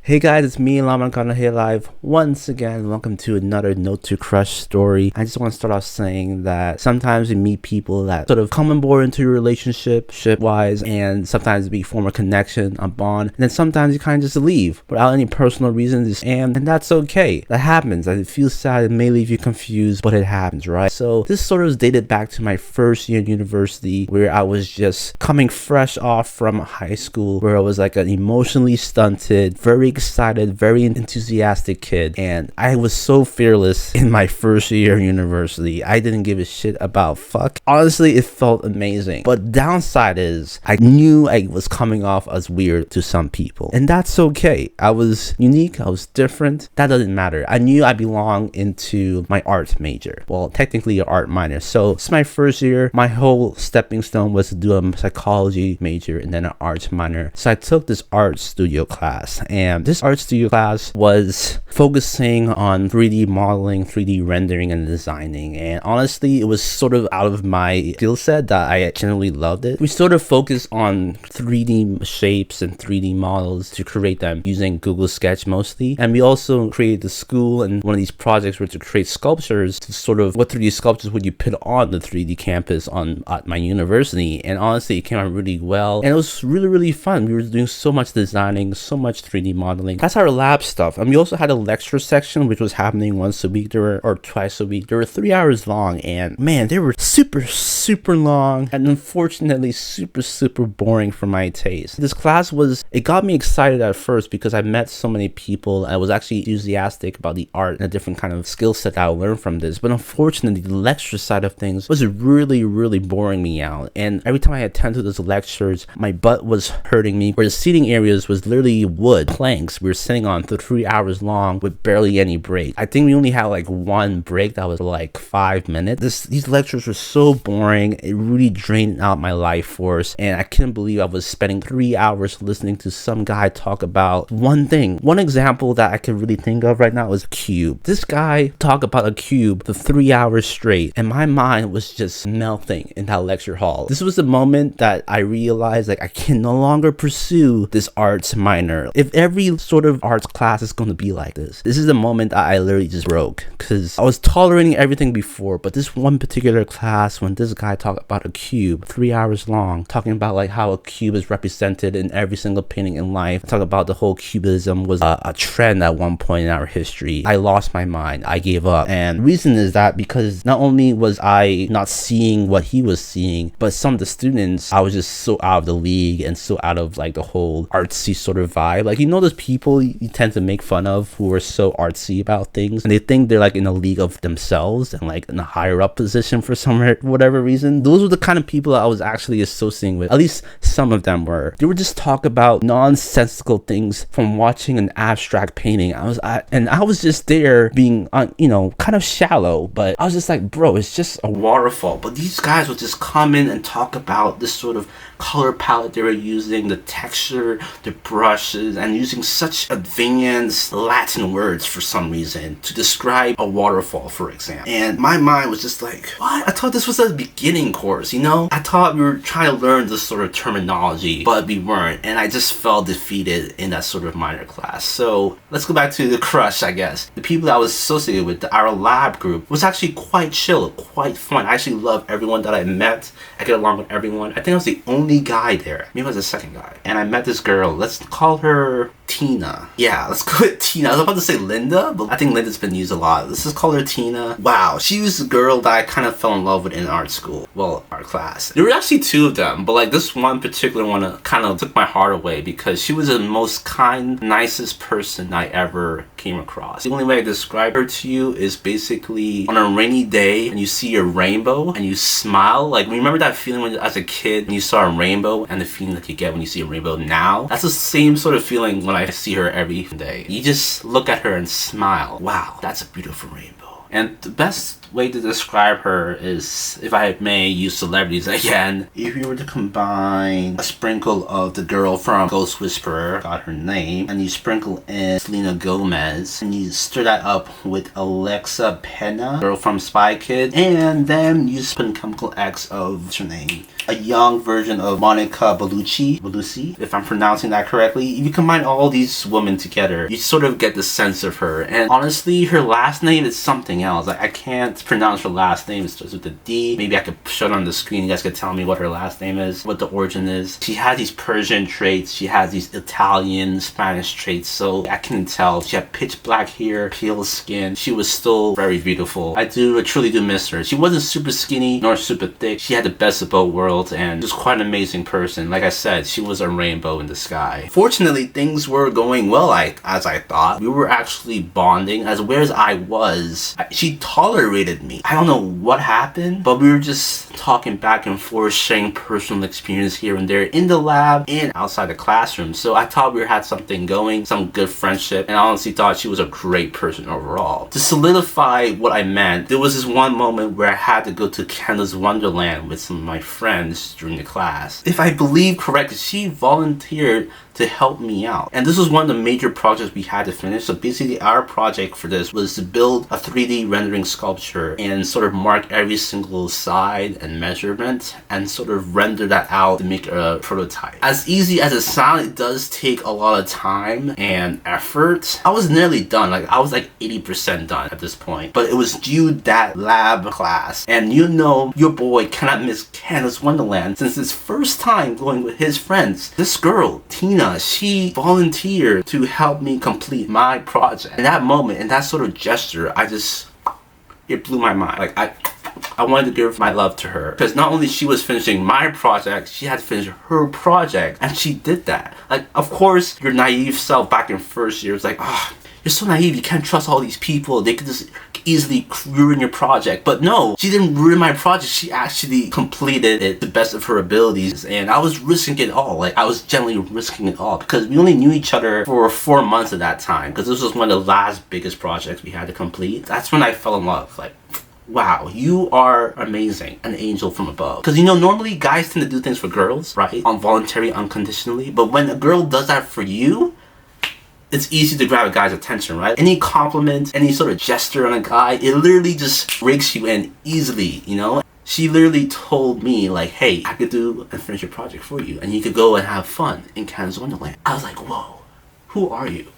Hey guys, it's me, Laman Kana here live once again. Welcome to another Note to Crush story. I just want to start off saying that sometimes you meet people that sort of come on board into your relationship, ship-wise, and sometimes we form a connection, a bond, and then sometimes you kind of just leave without any personal reasons, and that's okay. That happens. It feels sad, it may leave you confused, but it happens, right? So this sort of is dated back to my first year in university, where I was just coming fresh off from high school, where I was like an emotionally stunted, very excited, very enthusiastic kid, and I was so fearless in my first year in university. I didn't give a shit about fuck. Honestly, it felt amazing. But downside is I knew I was coming off as weird to some people, and that's okay. I was unique, I was different. That doesn't matter. I knew I belonged into my art major. Well, technically an art minor. So it's my first year. My whole stepping stone was to do a psychology major and then an arts minor. So I took this art studio class, and this art studio class was focusing on 3D modeling, 3D rendering, and designing. And honestly, it was sort of out of my skill set that I generally loved it. We sort of focused on 3D shapes and 3D models to create them using Google Sketch mostly. And we also created the school, and one of these projects were to create sculptures to sort of what 3D sculptures would you put on the 3D campus at my university. And honestly, it came out really well. And it was really fun. We were doing so much designing, so much 3D modeling. That's our lab stuff. And we also had a lecture section which was happening once a week or twice a week. They were 3 hours long, and man, they were super long, and unfortunately super boring for my taste. This class it got me excited at first because I met so many people. I was actually enthusiastic about the art and a different kind of skill set that I learned from this. But unfortunately, the lecture side of things was really boring me out. And every time I attended those lectures, my butt was hurting me, where the seating areas was literally wood planks we were sitting on for 3 hours long with barely any break. I think we only had like one break that was like 5 minutes. These lectures were so boring. It really drained out my life force, and I couldn't believe I was spending 3 hours listening to some guy talk about one thing. One example that I could really think of right now is a cube. This guy talked about a cube for 3 hours straight, and my mind was just melting in that lecture hall. This was the moment that I realized like I can no longer pursue this arts minor. If every sort of arts class is going to be like this is the moment I literally just broke, because I was tolerating everything before, but this one particular class, when this guy talked about a cube 3 hours long, talking about like how a cube is represented in every single painting in life, talk about the whole cubism was a trend at one point in our history, I lost my mind. I gave up. And the reason is that because not only was I not seeing what he was seeing, but some of the students, I was just so out of the league and so out of like the whole artsy sort of vibe. Like, you know, those people you tend to make fun of who are so artsy about things, and they think they're like in a league of themselves and like in a higher up position for whatever reason. Those were the kind of people I was actually associating with. At least some of them were. They would just talk about nonsensical things from watching an abstract painting. I was just there being kind of shallow, but I was just like, bro, it's just a waterfall. But these guys would just come in and talk about this sort of color palette they were using, the texture, the brushes, and using such advanced Latin words for some reason to describe a waterfall, for example. And my mind was just like, what? I thought this was a beginning course, you know? I thought we were trying to learn this sort of terminology, but we weren't. And I just felt defeated in that sort of minor class. So let's go back to the crush, I guess. The people that I was associated with, our lab group, was actually quite chill, quite fun. I actually loved everyone that I met. I get along with everyone. I think I was the only guy there. Maybe I was the second guy. And I met this girl. Let's call her Tina. Yeah, let's go with Tina. I was about to say Linda, but I think Linda's been used a lot. Let's just call her Tina. Wow, she was the girl that I kind of fell in love with in art school. Well, art class. There were actually two of them, but like this one particular one kind of took my heart away because she was the most kind, nicest person I ever came across. The only way I describe her to you is basically on a rainy day and you see a rainbow and you smile. Like, remember that feeling when as a kid when you saw a rainbow and the feeling that you get when you see a rainbow now? That's the same sort of feeling when I see her every day. You just look at her and smile. Wow, that's a beautiful rainbow. And the best way to describe her is, if I may use celebrities again, if you were to combine a sprinkle of the girl from Ghost Whisperer, got her name, and you sprinkle in Selena Gomez, and you stir that up with Alexa Pena, girl from Spy Kids, and then you just put in Chemical X of, what's her name? A young version of Monica Bellucci, if I'm pronouncing that correctly. If you combine all these women together, you sort of get the sense of her. And honestly, her last name is something else. Like, I can't pronounce her last name. It starts with a D. Maybe I could show it on the screen. You guys could tell me what her last name is, what the origin is. She has these Persian traits. She has these Italian, Spanish traits. So I can tell she had pitch black hair, pale skin. She was still very beautiful. I truly do miss her. She wasn't super skinny nor super thick. She had the best of both worlds and just quite an amazing person. Like I said, she was a rainbow in the sky. Fortunately, things were going well as I thought. We were actually bonding. As weird as I was, she tolerated me. I don't know what happened, but we were just talking back and forth, sharing personal experience here and there in the lab and outside the classroom. So I thought we had something going, some good friendship, and I honestly thought she was a great person overall. To solidify what I meant, there was this one moment where I had to go to Canada's Wonderland with some of my friends during the class. If I believe correctly, she volunteered to help me out. And this was one of the major projects we had to finish. So basically our project for this was to build a 3D rendering sculpture and sort of mark every single side and measurement and sort of render that out to make a prototype. As easy as it sounds, it does take a lot of time and effort. I was nearly done. Like, I was like 80% done at this point. But it was due that lab class. And you know, your boy cannot miss Canada's Wonderland since his first time going with his friends. This girl, Tina, she volunteered to help me complete my project. In that moment, in that sort of gesture, it blew my mind. Like, I wanted to give my love to her because not only she was finishing my project, she had to finish her project, and she did that. Like, of course, your naive self back in first year is like, you're so naive, you can't trust all these people, they could just easily ruin your project. But no, she didn't ruin my project. She actually completed it to the best of her abilities, and I was risking it all. Like, I was generally risking it all because we only knew each other for 4 months at that time, because this was one of the last biggest projects we had to complete. That's when I fell in love. Like, wow, you are amazing, an angel from above. Because, you know, normally guys tend to do things for girls, right? Involuntary, unconditionally. But when a girl does that for you, it's easy to grab a guy's attention, right? Any compliment, any sort of gesture on a guy, it literally just rakes you in easily, you know? She literally told me, like, hey, I could do and finish your project for you, and you could go and have fun in Canada's Wonderland. I was like, whoa, who are you?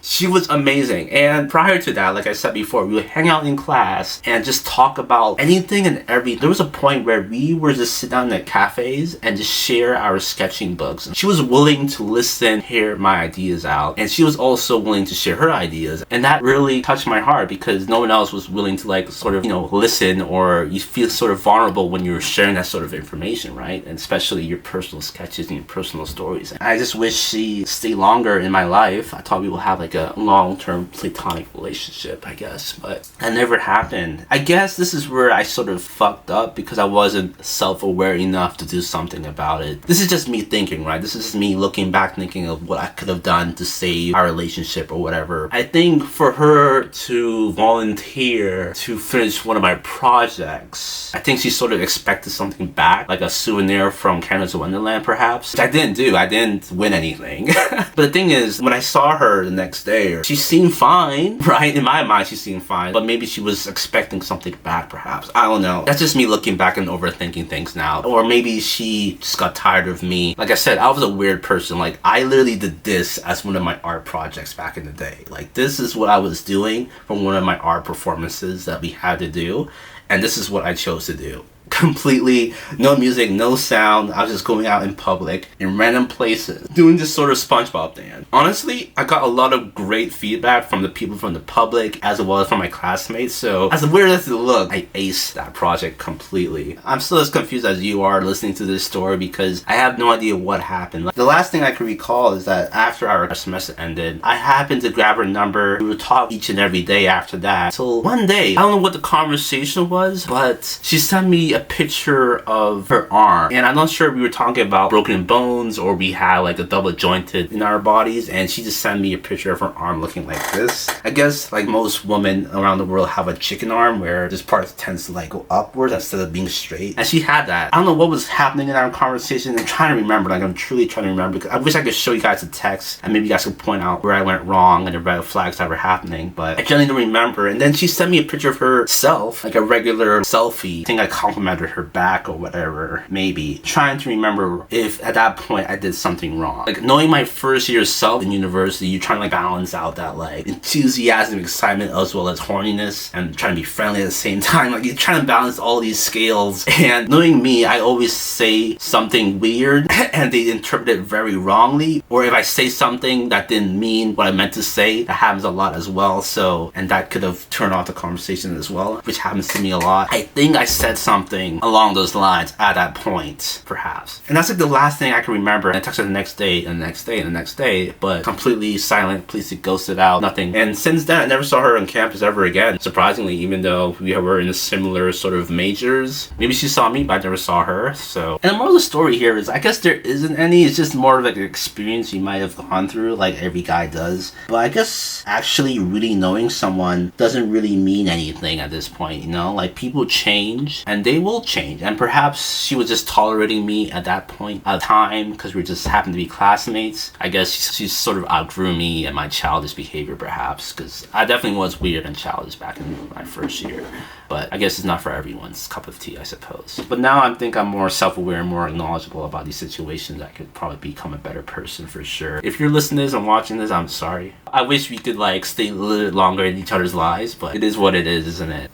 She was amazing. And prior to that, like I said before, we would hang out in class and just talk about anything and everything. There was a point where we were just sit down at cafes and just share our sketching books. She was willing to listen, hear my ideas out, and she was also willing to share her ideas. And that really touched my heart because no one else was willing to, like, sort of, you know, listen, or you feel sort of vulnerable when you're sharing that sort of information, right? And especially your personal sketches and your personal stories. And I just wish she stayed longer in my life. I thought we would have like a long-term platonic relationship, I guess, but that never happened. I guess this is where I sort of fucked up because I wasn't self-aware enough to do something about it. This is just me thinking, right? This is just me looking back, thinking of what I could have done to save our relationship or whatever. I think for her to volunteer to finish one of my projects, I think she sort of expected something back, like a souvenir from Canada's Wonderland, perhaps. Which I didn't do. I didn't win anything. But the thing is, when I saw her the next day, she seemed fine, right? In my mind, she seemed fine, but maybe she was expecting something back, perhaps. I don't know. That's just me looking back and overthinking things now. Or maybe she just got tired of me. Like I said, I was a weird person. Like, I literally did this as one of my art projects back in the day. Like, this is what I was doing from one of my art performances that we had to do, and this is what I chose to do. Completely no music, no sound. I was just going out in public in random places doing this sort of SpongeBob dance. Honestly, I got a lot of great feedback from the people from the public as well as from my classmates. So as weird as it looked, I aced that project completely. I'm still as confused as you are listening to this story because I have no idea what happened. Like, the last thing I can recall is that after our semester ended, I happened to grab her number. We would talk each and every day after that. So one day, I don't know what the conversation was, but she sent me a a picture of her arm, and I'm not sure if we were talking about broken bones or we had like a double jointed in our bodies, and she just sent me a picture of her arm looking like this. I guess like most women around the world have a chicken arm where this part tends to like go upwards instead of being straight, and she had that. I don't know what was happening in our conversation. I'm trying to remember, like I'm truly trying to remember, because I wish I could show you guys a text and maybe you guys could point out where I went wrong and the red flags that were happening, but I generally don't remember. And then she sent me a picture of herself, like a regular selfie. I think I complimented her back or whatever, maybe. Trying to remember if at that point I did something wrong. Like knowing my first year self in university, you're trying to like balance out that like enthusiasm, excitement, as well as horniness, and trying to be friendly at the same time. Like you're trying to balance all these scales. And knowing me, I always say something weird and they interpret it very wrongly, or if I say something that didn't mean what I meant to say, that happens a lot as well. So, and that could have turned off the conversation as well, which happens to me a lot. I think I said something along those lines at that point, perhaps. And that's like the last thing I can remember. I texted her the next day and the next day and the next day, but completely silent, completely ghosted out, nothing. And since then, I never saw her on campus ever again. Surprisingly, even though we were in a similar sort of majors. Maybe she saw me, but I never saw her. So, and the moral of the story here is, I guess there isn't any. It's just more of like an experience you might have gone through, like every guy does. But I guess actually really knowing someone doesn't really mean anything at this point, you know? Like people change and they will change. And perhaps she was just tolerating me at that point of time because we just happened to be classmates. I guess she sort of outgrew me and my childish behavior, perhaps, because I definitely was weird and childish back in my first year. But I guess it's not for everyone's cup of tea, I suppose. But now I think I'm more self-aware and more knowledgeable about these situations. I could probably become a better person for sure. If you're listening to this and watching this, I'm sorry. I wish we could like stay a little bit longer in each other's lives, but it is what it is, isn't it?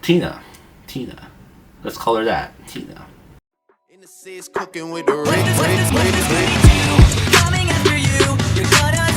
Tina. Let's call her that, Tina. In the cooking with the Coming after you, you're gonna